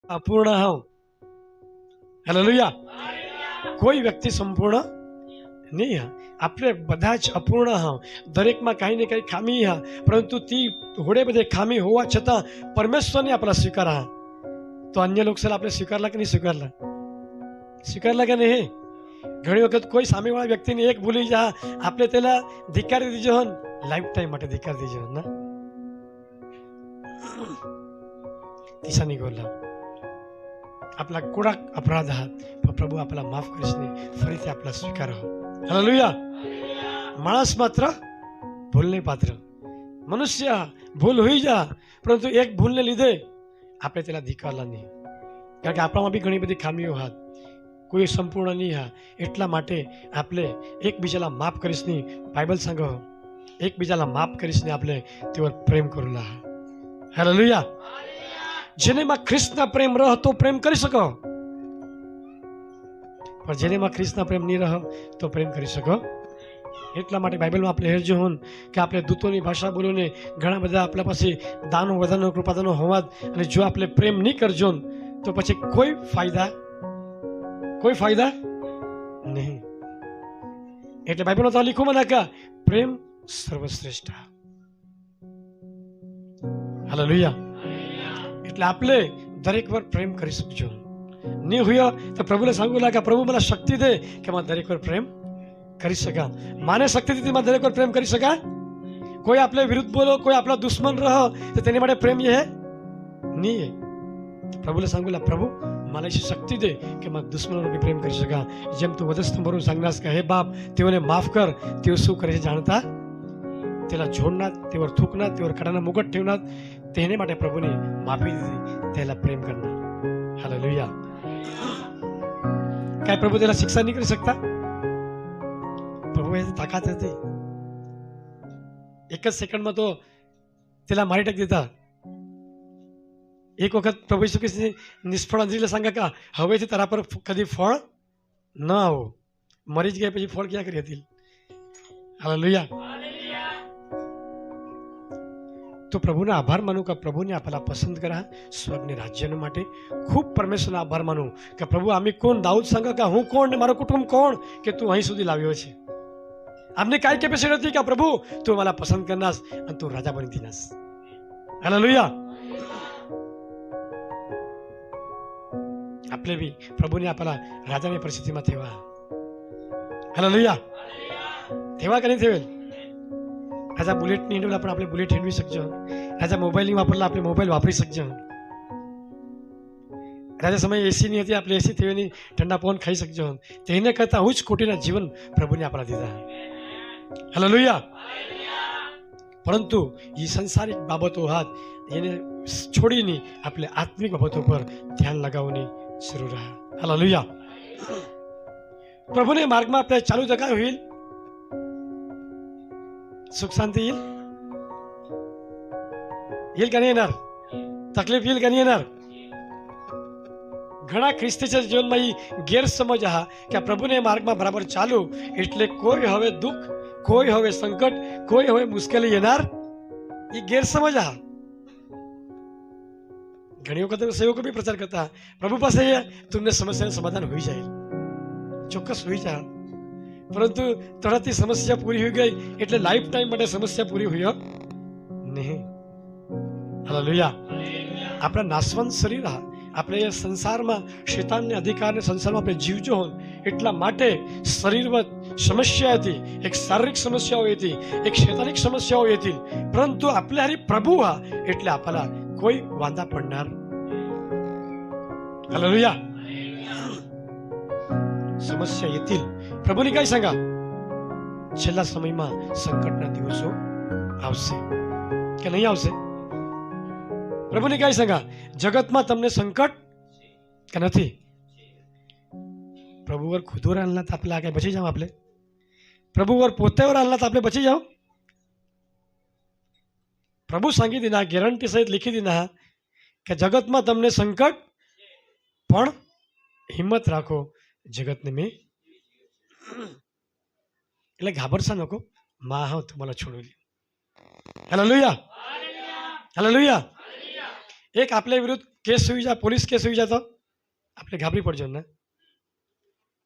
અપૂર્ણ હોઉં. હાલેલુયા. કોઈ વ્યક્તિ સંપૂર્ણ નહીં હા. આપણે બધા જ અપૂર્ણ હા. દરેકમાં કાંઈ ને કાંઈ ખામી હા. પરંતુ તી થોડે બધે ખામી હોવા છતાં પરમેશ્વરને આપણા સ્વીકાર હા. તો અન્ય લોકો આપણે સ્વીકારલા કે નહીં સ્વીકારલા? સ્વીકારલા કે નહીં? ઘણી વખત કોઈ સામેવાળા વ્યક્તિને એક ભૂલી જા, આપણે તેલા ધિક્કારી દીજો હન, લાઈફ ટાઈમ માટે ધિક્કાર દીજો ના. દિશાની ગોલા આપલા કોડાક અપરાધ હા, પણ પ્રભુ આપલા માફ કરીશ ને ફરીથી આપલા સ્વીકાર હો. હાલેલુયા. માણસ માત્ર ભૂલને પાત્ર. મનુષ્ય ભૂલ હોઈ જા, પરંતુ એક ભૂલને લીધે આપણે તેલા ધિક્કારલા નહીં. કારણ કે આપણામાં બી ઘણી બધી ખામીઓ હાથ, કોઈ સંપૂર્ણ નહીં હા. એટલા માટે આપણે એકબીજાલા માફ કરીશ નહીં. બાઇબલ સાંગો એકબીજાલા માફ કરીશ ને આપણે તેઓ પ્રેમ કરેલા. હાલેલુયા. જેનેમાં ખ્રિસ્તના પ્રેમ રહો તો પ્રેમ કરી શકો, પણ જેનેમાં ખ્રિસ્તના પ્રેમ નહીં રહો તો પ્રેમ કરી શકો. એટલા માટે બાઇબલમાં આપણે હેરજો હોન કે આપણે દૂતોની ભાષા બોલો ને ઘણા બધા આપણા પાસે દાનો વધાનો કૃપાદાનો હોવા, અને જો આપણે પ્રેમ નહીં કરજો તો પછી કોઈ ફાયદા નહીં. એટલે બાઇબલમાં તો લીખોમાં નાખા પ્રેમ સર્વશ્રેષ્ઠ. હાલેલુયા. એટલે આપણે દરેક વાર પ્રેમ કરી શકજો. નહીં હોય તો પ્રભુને सांगू લાગે પ્રભુ મને શક્તિ દે કે मैं દરેક વાર પ્રેમ કરી શકા. માને શક્તિ દીધી मैं દરેક વાર પ્રેમ કરી શકા. કોઈ આપણે વિરુદ્ધ બોલો, કોઈ આપણા દુશ્મન રહો તો તેની માટે પ્રેમ એ નહીં. પ્રભુને सांगू લા પ્રભુ મને શક્તિ દે કે मैं દુશ્મનોનો બી પ્રેમ કરી શકા. જેમ તું વધસ્તંભરું सांगनास કે હે બાપ તેઓને માફ કર, તેઓ શું કરે છે જાણતા. તેલા જોડના, તેવર થૂકના, તેવર કડાના મુગટ ઠેવના, તેને માટે પ્રભુને માફી દીધી, તેલા પ્રેમ કરના. હાલેલુયા. કાંઈ પ્રભુ તેલા શિક્ષા નહીં કરી શકતા? પ્રભુ એ તાકાત હતી. એક જ સેકન્ડમાં તો તેલા મારી ટક દેતા. એક વખત પ્રભુ ઈસુ ખ્રિસ્તને નિષ્ફળ અંજલીને सांगा का હવેથી તારા પર કદી ફળ ન આવો. મરી જ ગયા પછી ફળ ક્યાં કરી હતી? હાલેલુયા. તો પ્રભુના આભાર માનું કે પ્રભુને આપેલા પસંદ કરા સ્વર્ગની રાજ્યને માટે. ખૂબ પરમેશ્વરનો આભાર માનું કે પ્રભુ આમી કોણ? દાઉદ सांगा કે હું કોણ ને મારો કુટુંબ કોણ કે તું અહીં સુધી લાવ્યો છે. આપને કાંઈ કેપેસિટી હતી કે પ્રભુ તું મને પસંદ કરનાસ અને તું રાજા બની દીનાસ. હાલેલુયા. આપણે બી પ્રભુને આપેલા રાજાની પરિસ્થિતિમાં થવા. હાલેલુયા. થવા કે નહીં થયેલ? રાજા બુલેટ ની હેન્ડલ પણ આપણે બુલેટ હેન્ડવી શકજો. રાજા મોબાઈલ ની વાપરલા આપણે મોબાઈલ વાપરી શકજો. રાજા સમયે એસી ની હતી, આપણે એસી થવાની ઠંડા પવન ખાઈ શકજો. તેને કરતા ઉચ્ચ કોટીના જીવન પ્રભુને આપણા દીધા. હાલેલુયા. પરંતુ એ સંસારિક બાબતો હાથ એને છોડીને આપણે આત્મિક બાબતો પર ધ્યાન લગાવવાની જરૂર છે. હાલેલુયા. પ્રભુને માર્ગમાં આપણે ચાલુ જગા હોईल, सुख शांती येईल का नाही येणार? तकलीफ येईल का नाही येणार? ઘણા ખ્રિસ્તીच्या જીવનમાં એ ગેરસમજ હા કે પ્રભુને માર્ગમાં બરાબર ચાલુ એટલે કોઈ હવે દુઃખ, કોઈ હવે સંકટ, કોઈ હવે મુશ્કેલી येणार, એ ગેરસમજ હા. ઘણી વખત સેવકો બી પ્રચાર કરતા પ્રભુ પાસે તમને સમસ્યાનું સમાધાન હોઈ જાય, ચોક્કસ હોઈ જાય. પરંતુ તરત સમસ્યા પૂરી હોઈ ગઈ એટલે લાઈફ ટાઈમ માટે સમસ્યા પૂરી હોય નહીં. હાલેલુયા. આપણા નાશવંત શરીર, આપણે સંસારમાં શૈતાનને અધિકારને સંસારમાં આપણે જીવજો એટલા માટે શરીરમાં સમસ્યા હતી, એક શારીરિક સમસ્યાઓ હતી, એક શૈતાનિક સમસ્યાઓ હતી. પરંતુ આપણે હારી પ્રભુ હા એટલે આપણા કોઈ વાંધા પડનાર. હાલેલુયા. સમસ્યા येतील. પ્રભુની કઈ सांगा છેલ્લા સમયમાં સંકટના દિવસો આવશે કે નહીં આવશે? પ્રભુની કઈ सांगा જગતમાં તમને સંકટ કે નથી? પ્રભુવર ખુદોર आणला આપણે આગળ બચી જાવ. આપણે પ્રભુવર પોतेवर आणला આપણે બચી જાવ. પ્રભુ सांगी દીના ગેરંટી સહિત લીખી દીના કે જગતમાં તમને સંકટ, પણ હિંમત રાખો, જગતને મેં એટલે घाबरसा नको, मा हा तुम्हाला छोडली. हालेलुया. हालेलुया. एक आपल्या विरुद्ध केस होई जा, पोलीस केस होई जातं आपले घाबरी पडजो ना.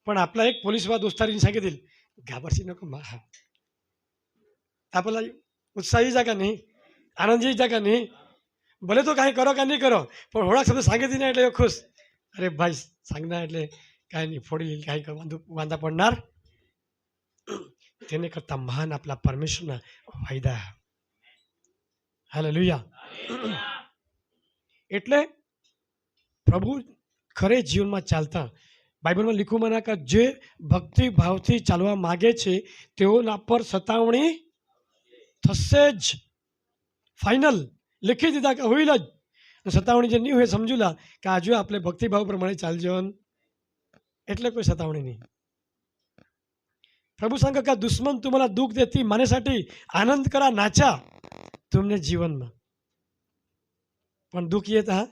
पण आपला एक पोलीस वा दोस्तारीने सांगितलं घाबरशी नको मा. आपल्याला उत्साही जागा नहीं, आनंदी जागा नहीं. भले तो काही करो का नहीं करो, पण होळा शब्द सांगितली नाही એટલે खुश. अरे भाई सांगणार એટલે काही नाही, फोडी काही वांदा पडणार. તેને કરતા મહાન આપણા પરમેશ્વરના વાયદા. હાલેલુયા. એટલે પ્રભુ ખરે જીવનમાં ચાલતા બાઇબલમાં લખ્યું મને કે જે ભક્તિ ભાવથી ચાલવા માગે છે તેઓના પર સતાવણી થશે જ. ફાઇનલ લખી દીધા કે હોईल જ. સતાવણી જે નહીં હોય સમજूला કે આજે આપણે ભક્તિભાવ પ્રમાણે ચાલજો એટલે કોઈ સતાवणी નહીં. प्रभू सांगा का दुश्मन तुम्हाला दुःख देती मानेसाठी आनंद करा, नाचा तुमने जीवનમાં. પણ દુઃખ येत हा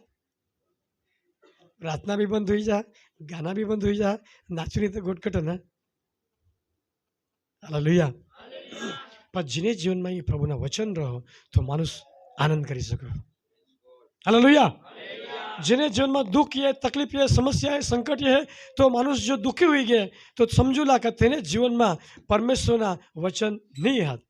प्रार्थना भी बंद हुई जा, गाना भी बंद हुई जा, नाचून तर गोटकट ना. हालेलुया. પણ જેને જીવનમાં એ પ્રભુના વચન રહો તો માણસ આનંદ કરી શકે. हालेलुया. જેને જીવનમાં દુઃખ है, तकलीफ है, समस्या है, संकट है तो माणूस जो दुखी हुई गए तो समजूला का તેને જીવનમાં પરમેશ્વરના વચન નહીં હાથ.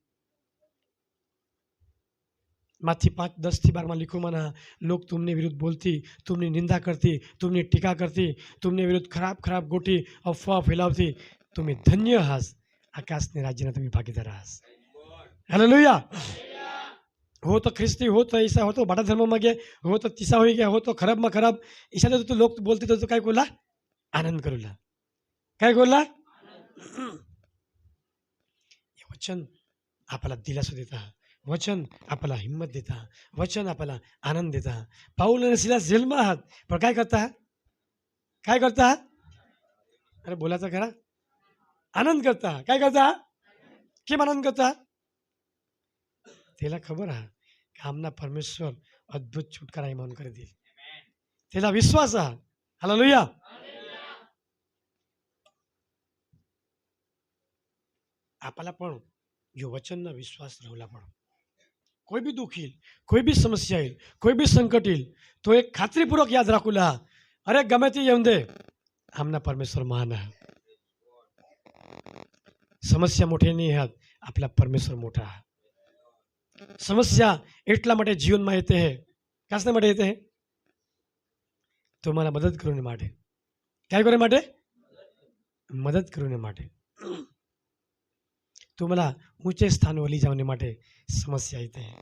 माथी 5:10-12 लिखो मना लोग तुमने विरुद्ध बोलती, तुमने निंदा करती, तुमने टीका करती, तुमने विरुद्ध खराब खराब गोटी अफवाह फैलावती. तुम्हें धन्य हास, आकाशने राज्यना तुम्ही भागीदार हास. हालेलुया. हो तो ख्रिस्ती, हो तो ऐसा, हो तो बाटा धर्म में गया, हो तो तिसा हो गया, हो तो खराब में खराब ईशा तो लोग बोलते तो काय बोला आनंद करूला. काय बोलला वचन आपल्याला दिलासा देता, वचन आपल्याला हिम्मत देता, वचन आपल्याला आनंद देता. पाऊल आणि सिलास जेलમાં आहात पण काय करता, काय करता. अरे बोलायचं खरा. आनंद करता. काय करता, केम आनंद करता. त्याला खबर आहे की आमना परमेश्वर अद्भुत छुटकारा इमान કરી દે. त्याला विश्वास आहे. हालेलुया. आपल्याला पण यो वचनना विश्वास राहला पण कोई भी दुख येईल, कोई भी समस्या येईल, कोई भी संकट येईल तो एक खात्रीपूर्वक याद राखूला, अरे गमे ते येऊन दे आमना परमेश्वर महान आहे. समस्या मोठी नाही आहेत, आपला परमेश्वर मोठा आहे. समस्या એટલા માટે જીવનમાં येते है, કાસને માટે येते है तुम्हाला मदत करने માટે. काय करने માટે, मदत करने માટે. तुम्हाला ऊंचे स्थानवर લઈ જવાને માટે સમસ્યા येते है.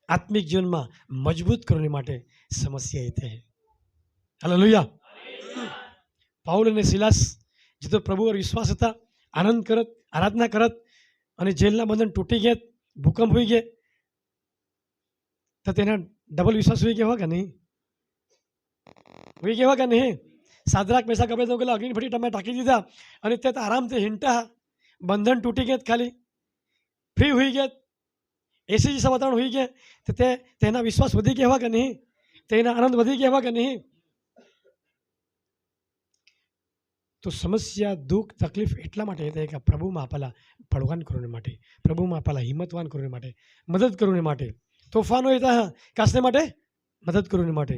आत्मिक जीवનમાં मजबूत करने માટે समस्या येते है. हालेलुया. पाऊल અને સિલાસ જે પ્રભુ પર વિશ્વાસ હતા, આનંદ કરત, આરાધના કરત અને જેલના બંધન તૂટી ગયા, ભૂકંપ હોઈ ગયા તો તેના ડબલ વિશ્વાસ હોઈ ગયા કે નહીં, હોઈ ગયા કે નહીં. સાદરાક મેસાક અબેદનગો પેલા અગ્નિની ભઠ્ઠી તમે ટાંકી દીધા અને તે આરામથી હિંટા, બંધન તૂટી ગયા, ખાલી ફ્રી હોઈ ગયા, એસી જેસા વાતાવરણ હોઈ ગયા તો તેના વિશ્વાસ વધી ગયા કે નહીં, તેના આનંદ વધી ગયા કે નહીં. તો સમસ્યા, દુઃખ, તકલીફ એટલા માટે છે કે પ્રભુમાં આપણા બળવાન કરવાને માટે, પ્રભુમાં આપણા હિંમતવાન કરવાને માટે, મદદ કરવાને માટે. તોફાનો येता કાસને માટે, મદદ કરવાને માટે.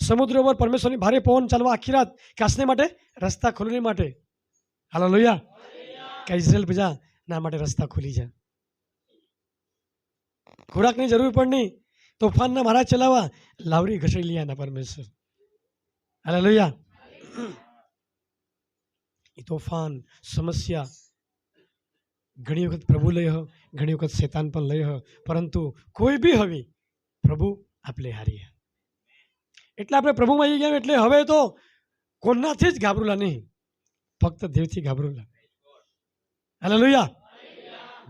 સમુદ્ર પર પરમેશ્વરની ભારે પવન ચાલવા આખી રાત કાસને માટે, રસ્તા ખોલવાને માટે. હાલેલુયા. કે ઇઝરાયલ પ્રજા ના માટે રસ્તા ખુલી જાય. ખોરાકની જરૂર પડની, તોફાનના મારા ચલાવવા લાવરી ઘસડી લીયાના પરમેશ્વર. હાલેલુયા. तोफान समस्या घणी वखत प्रभु लय हो, घणी वखत शैतान पण लय हो, परंतु कोई भी हवी प्रभु आपले हारी. એટલે આપણે પ્રભુમાં આવી ગયા એટલે હવે તો કોનાથી જ ગાભરુલા નહીં, ફક્ત દેવથી ગાભરુલા. હાલેલુયા.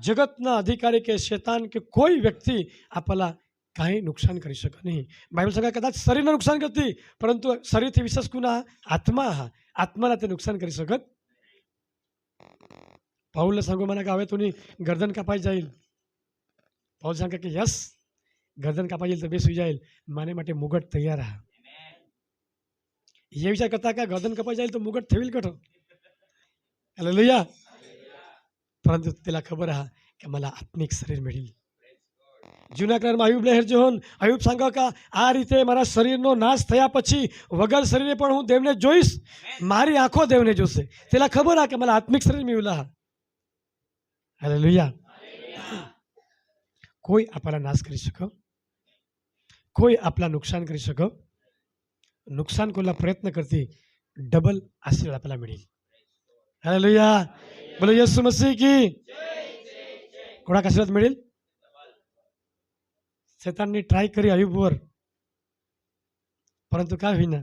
જગતના અધિકારી કે શૈતાન કે કોઈ વ્યક્તિ આપણા કાંઈ નુકસાન કરી શકે નહીં. બાઇબલ સંગા કદાચ શરીરને નુકસાન કરતી પરંતુ શરીરથી વિશેષ ગુના આત્માના તે નુકસાન કરી શકત. પાઉલને सांगो म्हणा का હવે तुनी गर्दन कापाई जाईल. पाऊल सांगा की यस गर्दन कापाई जाईल तर बेस होई जाईल, माने માટે मुगट तयार आहे. हे विचार करता का गर्दन कापाई जाईल तर मुगट ठेवील कठो. हालेलुया. परंतु त्याला खबर आहे की मला आत्मिक शरीर मिळेल. જૂના કરારમાં અયુબ લહેર જોન અયુબ सांगा का આ રીતે મારા શરીરનો નાશ થયા પછી વગર શરીરે પણ હું દેવને જોઈશ, મારી આંખો દેવને જોશે. તેલા ખબર આ કે मला आत्मिक शरीर मिळवला. हालेलुया. કોઈ આપણા નાશ કરી શકો, કોઈ આપલા નુકસાન કરી શકો. नुकसान कोला प्रयत्न करती डबल आशीर्वाद आपल्याला मिळेल. हालेलुया. बोलो येशू मसीह की. कोणाक आशीर्वाद मिळेल? शैतानने ट्राय करी अयुबवर, परंतु काय होईना,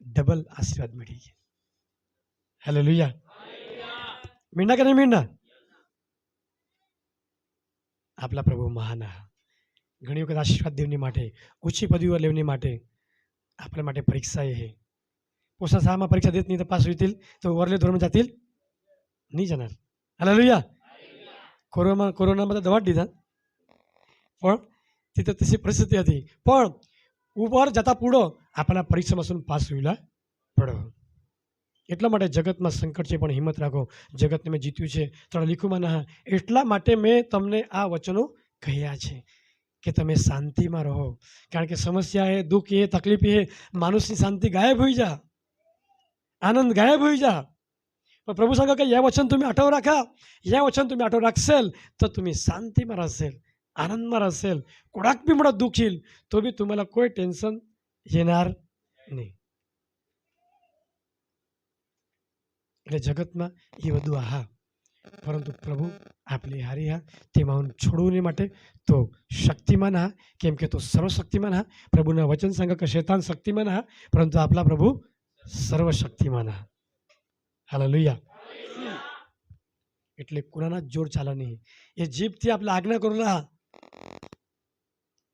डबल आशीर्वाद मिळेल. हालेलुया. मिळणार का नाही मिळणार? आपला प्रभु महान आहे. ઘણી વખત આશીર્વાદ દેવની માટે, ઊંચી પદવીઓ લેવની માટે आपल्या માટે પરીક્ષા એ છે. પોષા શાળામાં પરીક્ષા દેત નહીં તો પાસ હોतील તો વરલે ધોરણમાં જાतील નહીં જणार. हालेलुया. કોરોનામાં તો દવા દીધા, પણ तिथं तशी परिस्थिती હતી. પણ ઉપર જતા પૂડો આપણા પરીક્ષામાં પાસ હોઈલા પડો. એટલા માટે જગતમાં સંકટ છે પણ હિંમત રાખો, જગતને મેં જીત્યું છે. થોડા લીખુમાં ના, એટલા માટે મેં તમને આ વચનો કહ્યા છે કે તમે શાંતિમાં રહો. કારણ કે સમસ્યા એ, દુઃખ એ, તકલીફ એ, માણસની શાंती गायब होई जा, आनंद गायब होई जा. पण प्रभू सांगा का या वचन तुम्ही आठव राखा. या वचन तुम्ही आठव राखसेल तर तुम्ही शांतीમાં राहसेल, आनंदમાં राहसेल. कोणाक बी मोठा दुःख येईल तो बी तुम्हाला કોઈ ટેન્શન येणार નહીં. એટલે જગતમાં એ બધું આહા, પરંતુ પ્રભુ આપણી હારી હા તેમાં છોડવું માટે તો શક્તિમાન હા, કેમ કે તો સર્વશક્તિમાન હા. પ્રભુના વચન सांगा કે શૈતાન શક્તિમાન હા, પરંતુ આપલા પ્રભુ સર્વશક્તિમાન હા. હાલેલુયા. એટલે કોનાના જોર ચાલે નહીં. એ જીભથી આપણે આજ્ઞા કરેલા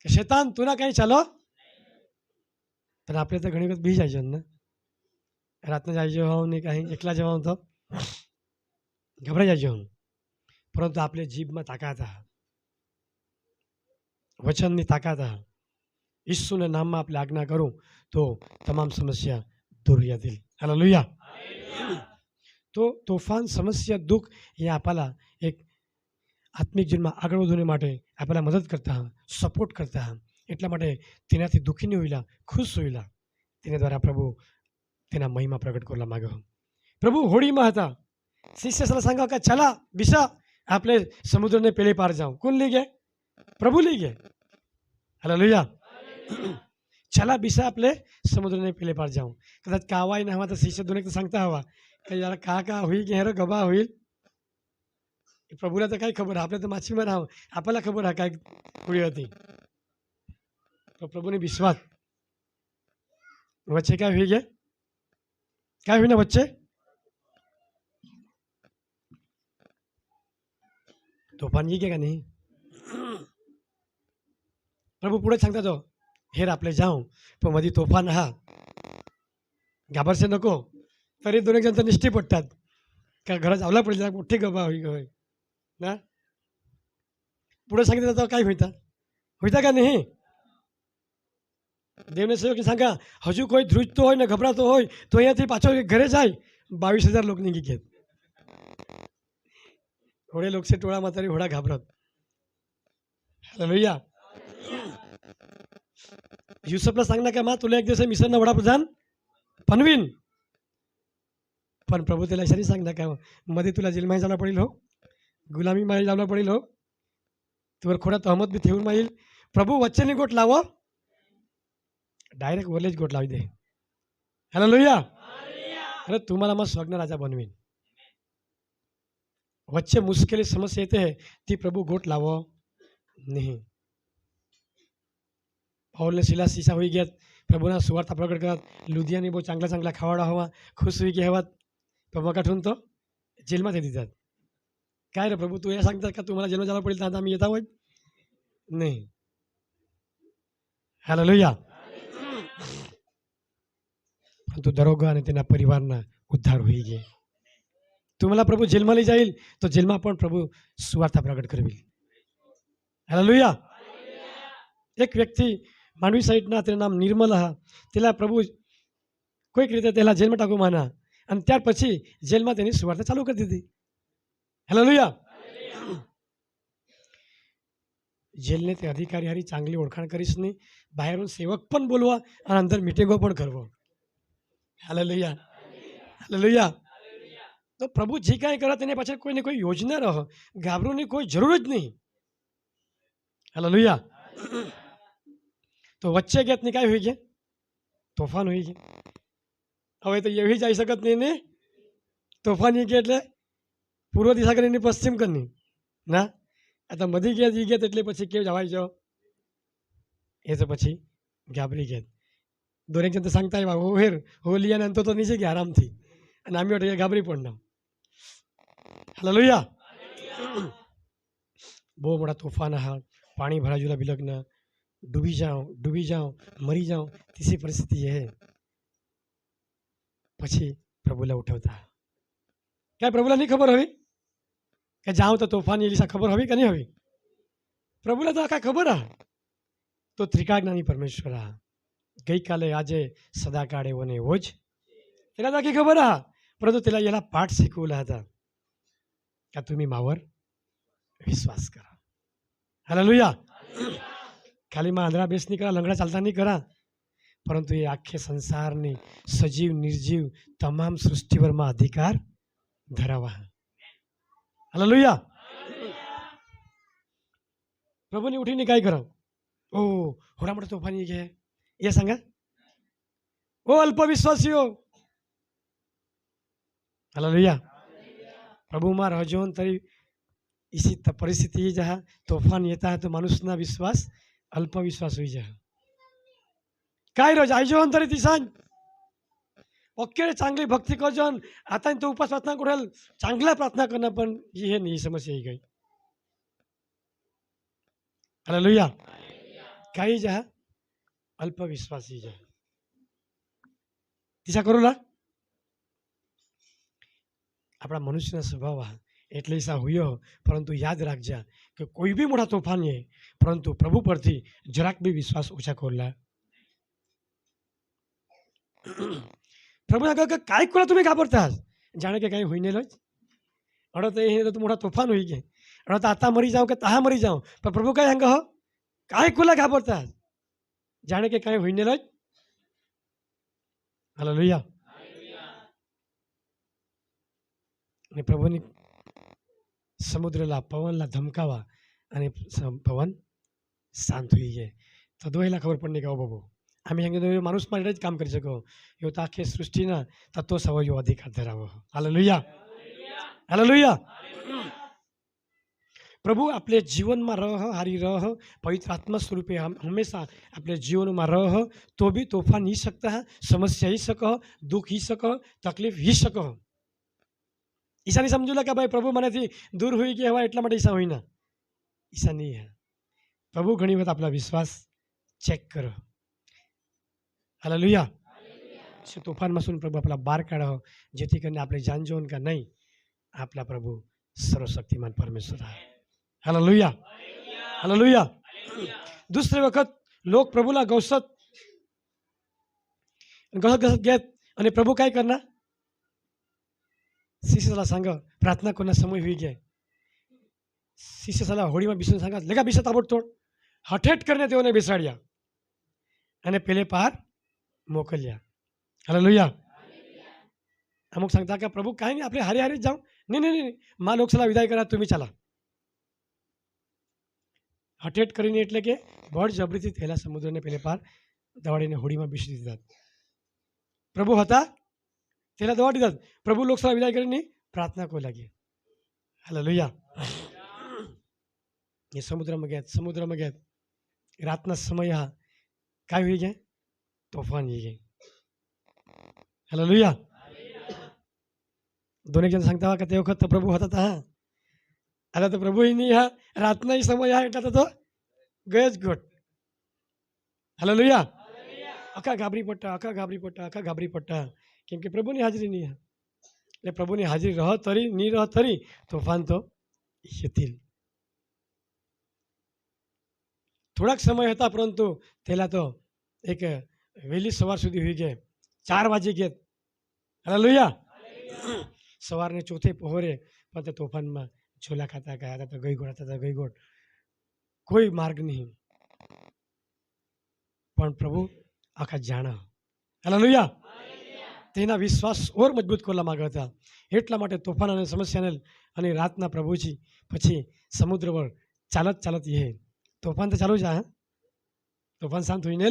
કે શૈતાન તું ના કઈ ચાલો, પણ આપણે તો ઘણી વખત બી જાય છે ને, રાતના જાય જવાનું નહીં, કાંઈ એકલા જવાનું તો ગભરાઈ જાય હું. પરંતુ આપણે જીભમાં તાકાત હા, વચનની તાકાત હા. ઈસુના નામમાં આપણે આજ્ઞા કરું તો તમામ સમસ્યા દૂર જતી. હાલેલુયા. તો તોફાન, સમસ્યા, દુઃખ એ આપણા એક આત્મિક જીવનમાં આગળ વધવાને માટે આપણા મદદ કરતા, સપોર્ટ કરતા. એટલા માટે તેનાથી દુઃખી નહીં હોઈલા, ખુશ હોઈલા. તેના દ્વારા પ્રભુ તેના મહિમા પ્રગટ કરવા માગો. પ્રભુ હોળીમાં હતા, શિષ્ય सांगा का चला बिसा आपले समुद्रने पेले पार जाऊ. कोण लई गे? प्रभू लई गे. हालेलुया. चला बिसा आपले समुद्रने पेले पार जाऊ. कदाच कावाय नाही हवा तर शिष्य दोन एक सांगता हवा का याला का होईल की हेर गबा होईल. प्रभूला तर काही खबर, आपल्या तर माछीमार आहो, आपल्याला खबर हा काय होळी होती. तो प्रभूने विश्वास वच्चे काय होई गे, काय होईना वच्चे तोफान येईल का नाही. प्रभू पुढे सांगता तो हेर आपले जाऊ, पण मध्ये तोफान हा, घाबरसे नको. तरी दोन एक जण तर निष्ठी पडतात का घरात जावला पडेल, मोठी गबा होई ना. पुढे सांगितलं जातं काय होईता, होईता का नाही. દેવને સેવકને सांगा હજુ કોઈ ધ્રુજતો હોય ને ગભરાતો હોય તો અહીંયાથી પાછો ઘરે જાય. 22,000 लोक निघी घेत. थोडे लोकसे टोळाમાં तरी होडा घाबरत. हालेलुया. युसुफला सांगणार का मा तुला एक दिवस मिसरना वडाप्रधान बनवीन. पण प्रभू त्याला इशारी सांगणार का मध्ये तुला जेलमध्ये जावं पडेल हो, गुलामी मध्ये जावं पडेल हो, तुवर खोडा तहमत बी ठेवून माईल. प्रभू वच्चेनी गोट लावो, डायरेक्ट वरलेच गोट लावी दे. हालेलुया. अरे तुम्हाला मग स्वर्ग राजा बनवीन. वच्चे मुश्किल समस्या येते ती प्रभू गोट लावो नाही. पाऊलने शिला सीसा होई घेत, प्रभूना सुवार्ता प्रकट करत. लुधियाने बहुत चांगला चांगला खावाडा हवा, खुश होई घेवात. प्रभू गाठून तो जेलमध्ये देतात. काय रे प्रभू तू हे सांगतात का तुम्हाला जेलमध्ये जावं पडेल तर आम्ही येता होय नाही. हालेलुया. परंतु दरोगा आणि તેના પરિવારના ઉદ્ધાર હોઈ ગયે. तुम्हाला प्रभू जेलમાં લઈ जाईल તો જેલમાં પણ પ્રભુ સુવાર્તા પ્રગટ કરવી. હાલેલુયા. એક વ્યક્તિ માંડવી સાઈડના તેનું નામ નિર્મલ હા, તેલા પ્રભુ કોઈક રીતે તેલા જેલમાં ટાકું માના અને ત્યાર પછી જેલમાં તેની સુવાર્તા ચાલુ કરી દીધી. હાલેલુયા. જેલને તે અધિકારી હારી ચાંગલી ઓળખાણ કરીશ નહીં, બહારનો સેવક પણ બોલવા અને અંદર મિટિંગો પણ કરવો. Hallelujah, hallelujah. તો પ્રભુ જે કાંઈ કરે તેની પાછળ કોઈને કોઈ યોજના રહો, ગાભરૂની કોઈ જરૂર જ નહીં. હાલેલુયા. તો વચ્ચે ગેતની કાંઈ હોય ગયા, તોફાન હોય ગયા. હવે તો એવી જઈ શકત નહીં ને, તોફાની કે એટલે પૂર્વ દિશા કરીને પશ્ચિમ કરની ના, આ તો મધી ગયા જી ગયા એટલે પછી કેવું જવાય જાઓ, એ તો પછી ગાબરી ગયા. દોરેક જણ તો सांगता આવ્યા હોહેર હોલિયા અંતો તો નીચે ગયા આરામથી, અને આમ્યો તો ગાબરી પણ ના. હાલેલુયા. બહુ મોટા તોફાન હા, પાણી ભરાજુલા બિલગ્ન, ડૂબી જાઓ મરી જાઓ, तीसरी परिस्थिति ये है. પછી પ્રભુલા ઉઠવતા क्या प्रभुला नहीं खबर हवी કે જાઉં તો તોફાન એલિસા ખબર હવી કે નહીં હવી? પ્રભુલા તો આખા ખબર હા. તો ત્રિકાજ્ઞાની પરમેશ્વર હા, ગઈકાલે આજે સદાકાળ એવો ને એવો જ એના તો આખી ખબર હા. પરંતુ તેલા એના પાઠ શીખવેલા હતા કે तुम्ही मावर विश्वास करा. हालेलुया. ખાલી માં આંધળા બેસ નહીં કરા, લંગડા ચાલતા નહીં કરા, પરંતુ એ આખે સંસારની સજીવ નિર્જીવ તમામ સૃષ્ટિ પરમાં અધિકાર ધરાવા. હાલેલુયા. પ્રભુની ઉઠીને કાંઈ કરો, ઓ હોડા મોટા તોફાની કે એ सांगा, ओ अल्पविश्वासीओ. हालेलुया. प्रभुમાં रहજો तरी इसी परिस्थिती जहाँ तोफान येता है तो मनुष्यना विश्वास अल्पविश्वास होई जा. काय रोज आयजो तरी दिसांज ओके चांगली भक्ती करजो, आता तो उपास प्रार्थना करेल, चांगला प्रार्थना करना पण हे नहीं समस्या ही गई. हालेलुया. काही जा अल्पविश्वासी जा दिशा करू ना. આપણા મનુષ્યના સ્વભાવ એટલે ઈસા હુયો, પરંતુ યાદ રાખજા કે કોઈ બી મોટા તોફાન છે, પરંતુ પ્રભુ પરથી જરાક બી વિશ્વાસ ઓછા કોરલા. પ્રભુ કહે કાંઈ કોલા તમે કાપરતા જાણે કે કાંઈ હોઈને લો જ અડો તો એ તો મોટા તોફાન હોઈ ગયા, અડો તો આતા મરી જાઓ કે તાહા મરી જાઓ, પણ પ્રભુ કાંઈ હંગ હો કાંઈ કોલા કાપરતા જાણે કે કાંઈ હોઈને લો જ. હાલેલુયા. અને પ્રભુની સમુદ્રલા પવનલા ધમકાવા અને પવન શાંત થઈ જાય. તો દોહેલા ખબર પડને કે બાબુ આમે હંગે તો માણસ માટે જ કામ કરી શકો, એવો તો આખી સૃષ્ટિના તત્વો સવયો અધિકાર ધરાવો. Hallelujah, hallelujah. પ્રભુ આપણે જીવનમાં રહ, હારી રહ, પવિત્ર આત્મા સ્વરૂપે હંમેશા આપણે જીવનમાં રહ, તો બી તોફાન ही सकता है, समस्या ही सको, दुख ही सको, तकलीफ ही सको. ईशानी समझूला कि भाई प्रभु મને दूर हुई गया हुआ એટલા માટે ईशा हुई ना, ईशा नहीं है. प्रभु घणी वक्त अपना विश्वास चेक करो. हालेलुया. तूफान में सुन प्रभु अपना बार काढ़ो, जेથી કરીને આપણે જાણજો કે નહીં આપણા પ્રભુ સર્વશક્તિમાન પરમેશ્વર है. Hallelujah, hallelujah. दूसरे वक्त लोग प्रभुला गौसत गसत गए અને प्रभु काय करना शिष्य सला सांग प्रार्थना करना समय हुई गया. शिष्य सला होड़ी में बिसन सांगा लगा बिसा ताबड़तोड़ हठेट करने तेओने बेसाड़िया અને પેલે પાર મોકલ્યા. हालेलुया. અમુક सांगता કે પ્રભુ કાંઈ નહીં આપણે હારે હારે જ જાઓ, નહીં નહીં નહીં માં લોકસલા વિદાય કરા તમે ચાલા. હઠેટ કરીને એટલે કે બળજબરીથી થયેલા સમુદ્રને પેલે પાર દવાડીને હોડીમાં બેસી દીધા. પ્રભુ હતા તેલા દવા દીધા. પ્રભુ લોકસલા વિદાય કરીને પ્રાર્થના કોઈ લાગી. હાલેલુયા. એ સમુદ્રમાં ગયા રાતના સમય काय हुई गए तूफान ही गए. हालेलुया. दोन्ही जण सांगता का ते वखत प्रभू होता था, आता तो प्रभू ही नहीं है, रातना ही समय है એટલે તો ગયજ ઘટ. हालेलुया. આખા ગાબરી પટ્ટા કેમ કે પ્રભુની હાજરી નહીં है. એટલે પ્રભુની હાજરી રહ તરી નહીં રહ તરી તોફાન તો येतील. થોડાક સમય હતા પરંતુ તેલા તો એક વહેલી સવાર સુધી હોઈ ગયા, 4 વાગે ગયા. હાલેલુયા. સવારને ચોથે પહોરે પણ તોફાનમાં ઝોલા ખાતા ગયા હતા, ગઈ ગોળ હતા ગઈ ગોળ. કોઈ માર્ગ નહીં, પણ પ્રભુ આખા જાણે. હાલેલુયા. તેના વિશ્વાસ ઓર મજબૂત કરવા માંગતા હતા. એટલા માટે તોફાન અને સમસ્યાને અને રાતના પ્રભુજી પછી સમુદ્ર પર ચાલત ચાલત એ તોફાન તો ચાલુ જ હા, તોફાન શાંત હોઈને.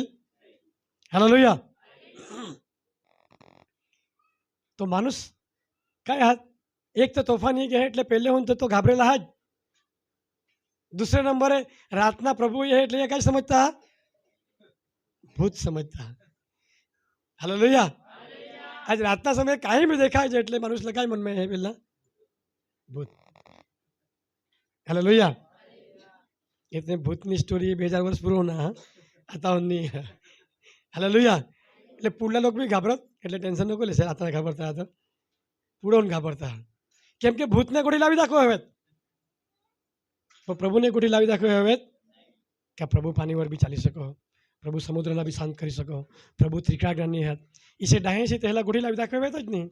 હાલેલુયા. તો માણસ काय हात एक तर तोफान ही आहे એટલે પહેલે હું તો घाबरेला हात. दुसरे नंबर है रातना प्रभु ये એટલે ये काय समजता, भूत समजता. हालेलुया. आज रातना समय काही भी देखाय છે એટલે મનુષ્ય काय मन में है પેલા भूत. हालेलुया. એટલે ભૂતની સ્ટોરી 2000 વર્ષ પૂરો ના आता नहीं. हालेलुया. એટલે પૂરના लोग भी घाबरत એટલે ટેન્શન नको લેશે. રાતના घाबरता હતા पुढून घाबरता केम के भूतने कुठे लावी दाखव हवेत, प्रभुने कुठे लावी दाखव हवेत का प्रभु पाणीवर बी चाली सको, प्रभु समुद्रला बी शांत करी सको, प्रभु त्रिकाग्नी आहेत. इसे डाहेशी त्याला कुठे लावी दाखव हवेतच नाही.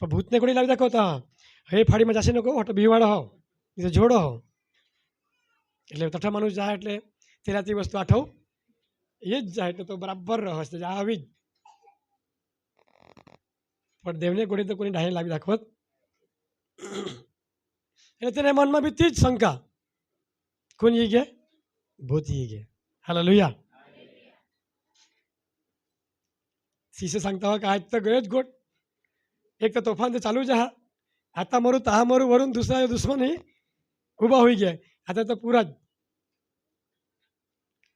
पण भूतने कुठे लावी दाखवता हे फाड़ी में जासे नको हट बीवाड़ो हो इथे जोड़ो हो એટલે તઠા માણસ જાય એટલે તેનાથી વસ્તુ આઠવ એ જ જાય એટલે તો બરાબર રહે છે આવી જ. પણ દેવને કોડે તો કોઈ ડાહે લાવી દાખવત એટલે તેના મનમાં બી તી જ શંકા કોણ ઈ ગે ભૂત ઈ गे. हालेलुया. शीशे सांगता हो का आज तर गयोच गोट, एक तर तोफान तर चालू जा आता मरू तहा मरू वरून दुसरा दुश्मन ही उभा होई गे आता तर पुरा.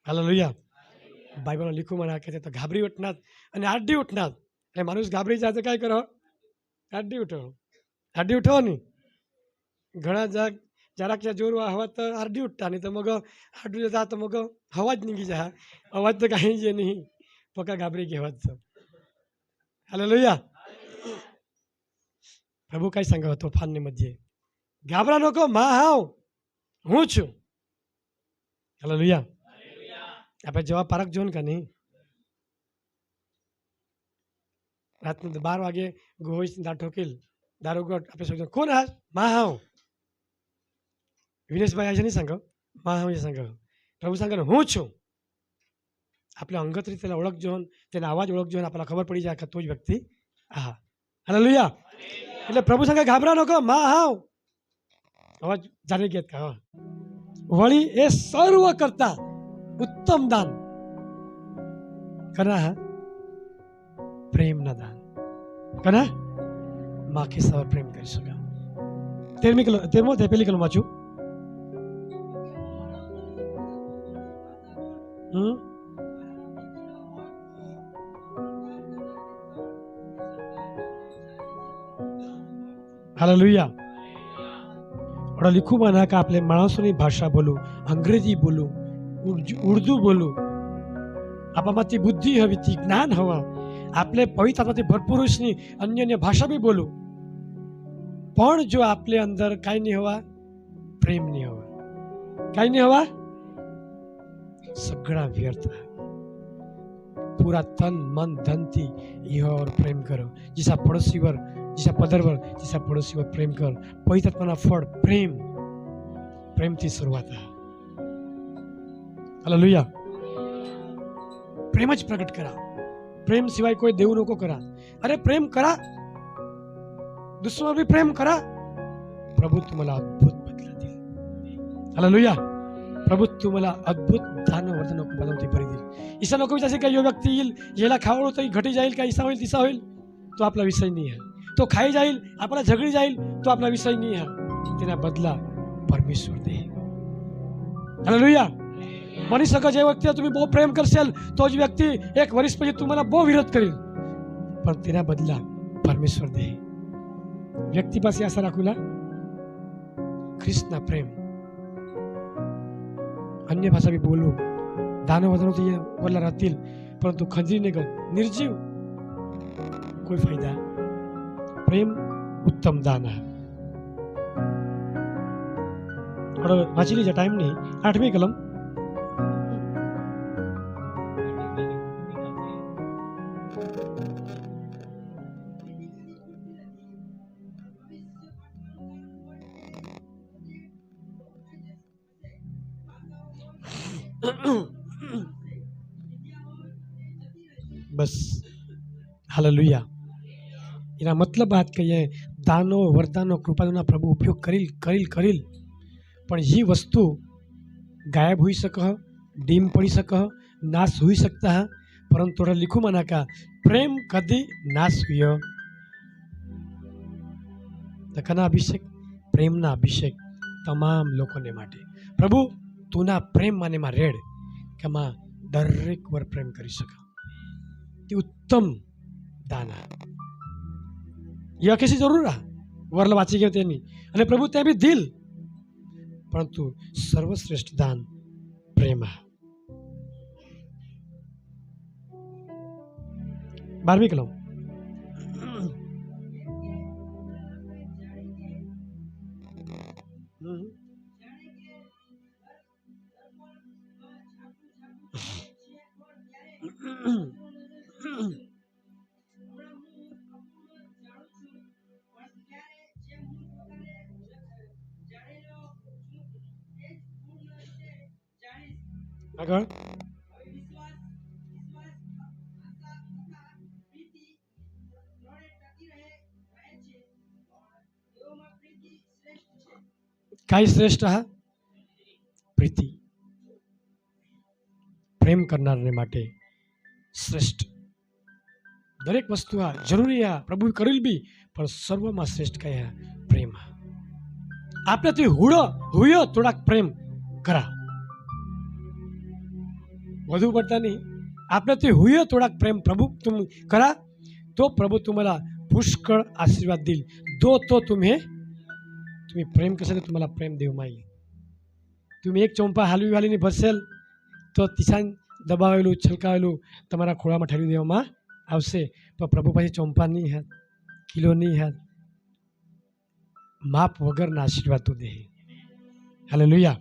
हालेलुया. बायबल लिखू म्हणा की तो घाबरी उठणार आणि आड्डी उठणार. એટલે માણસ ગાબરી જાય તો काय કરો આડી ઉઠો, આડી ઉઠો નહીં. ઘણા જરાક જોર હવા તો આરડી ઉઠતા નહીં તો મગ આડું જતા તો મગ હવા જ નીકળી જાય. અવાજ તો કાંઈ જ નહીં પક્કા ગાબરી કહેવાત છે. हालेलुया. प्रभु काय सांगा तोफानने मध्ये घाबरा नको मा हाव હું છું. हालेलुया. આપણે જવાબ પારક જોન का નહીં. रात्र 12 वागे गोहोई दार ठोकेल दारोगट આપણે सांगतो कोण आहात मा हाव. विनेशभाई આજે નહીં सांग मा हाव हे सांग. प्रभू सांगा હું છું. आपल्या अंगत रीतीला ओळख જોન તેના आवाज ओळख જોન आपल्याला खबर पडी જાય का तो જ व्यक्ती आहा. हालेलुया. એટલે प्रभु सांगा घाबरा नको मा हाव. आवाज जाने घेत का वळी हे सर्व करता उत्तम दान करा हा प्रेम न दान करा माखे सवर प्रेम કરી સકા. 13મો તે પેલી કલમ વાંચું. हालेलुया. और लिखू म्हणा का आपले माणसोनी भाषा बोलू, अंग्रेजी बोलू, उर्दू बोलू, आपामध्ये बुद्धी हवी ती ज्ञान हवा, आपले पवित्र आत्माથી भरपूर उसनी अन्य अन्य भाषा भी बोलू पण जो आपले अंदर काय नहीं हवा प्रेम नहीं हवा काय नहीं हवा सगळा व्यर्थ. पूरा तन मन धन थी ईश्वर प्रेम करो. जिसा पड़ोसीवर जिसा पदरवर जिसा पड़ोसीवर प्रेम कर. पवित्र आत्माना फळ प्रेम प्रेम थी सुरुवात. हालेलुया. प्रेम ज प्रकट करा. प्रेम सिवाय कोई देऊ नको करा. अरे प्रेम करा दुसऱ्यावर भी प्रेम करा. प्रभु तुम्हाला अद्भुत बदला देईल. हालेलुया. प्रभु तुम्हाला अद्भुत दान वर्धन बनवते भरी देईल. इसा नको विचारसे का यो व्यक्ती येईल याला खावळो तर घटी जाईल का इसा होईल तिसा होईल तो आपला विषय नाही आहे. तो खाई जाईल आपला झगडी जाईल तो आपला विषय नाही आहे. तेना बदला परमेश्वर दे. हालेलुया. बनी सको जे व्यक्ती तुम्ही बહુ प्रेम करशाल तो જ व्यक्ती एक वर्ष પછી तुम्हाला બહુ विरोध करेल पण तेना बदला परमेश्वर दे. व्यक्ती પાસે આશા રાખુલા ખ્રિસ્તના પ્રેમ. अन्य भाषा भी बोलू दान वजन तो बोलला राहतील परंतु खंजरी निघत निर्जीव कोई फायदा. प्रेम उत्तम दान आहे. वाची लीजिए टाइम नहीं 8वीं कलम. બસ હાલેલુયા. એના મતલબ વાત કહીએ, દાનો વરદાનો કૃપાનો પ્રભુ ઉપયોગ કરીલ પણ ये वस्तु गायब हुई सक, डीम पड़ी सक, नाश हुई सकता है, परंतु थोड़ा लिखू मना का प्रेम कदी नाश हुई. તકના અભિષેક, પ્રેમના અભિષેક તમામ લોકોને માટે. પ્રભુ તુના પ્રેમ માને માં રેડ કે માં દરેક વર પ્રેમ કરી શકા. તે ઉત્તમ દાન એ કેસી જરૂર આ વરલ વાંચી ગયો તેની, અને પ્રભુ ત્યાં બી દિલ, પરંતુ સર્વશ્રેષ્ઠ દાન પ્રેમ. 12મી કલમ. આગળ काय શ્રેષ્ઠ હા? પ્રીતિ. પ્રેમ કરનારને માટે શ્રેષ્ઠ દરેક વસ્તુ આ જરૂરી આ પ્રભુ કરેલ બી, પણ સર્વમાં શ્રેષ્ઠ કયા? પ્રેમ. આપણાથી હુયો થોડાક પ્રેમ કરા, વધુ પડતા નહીં. आपल्यातील हुय थोड़ा प्रेम प्रभु तुम करा तो प्रभु तुम्हाला पुष्कळ आशीर्वाद देईल. तो तुम्ही प्रेम कशाने तुम्हाला प्रेम देव माईल. तुम्ही एक चोंपा हालवी वालीने भरसेल तो तिसान दबावेલું છલકાવેલું તમારા ખોળામાં ઠાલવી દેવામાં આવશે, પણ પ્રભુ પાસે ચોંપા નહીં હાથ, કિલો નહીં હાથ, માપ વગરના આશીર્વાદ તો દે. હાલેલુયા.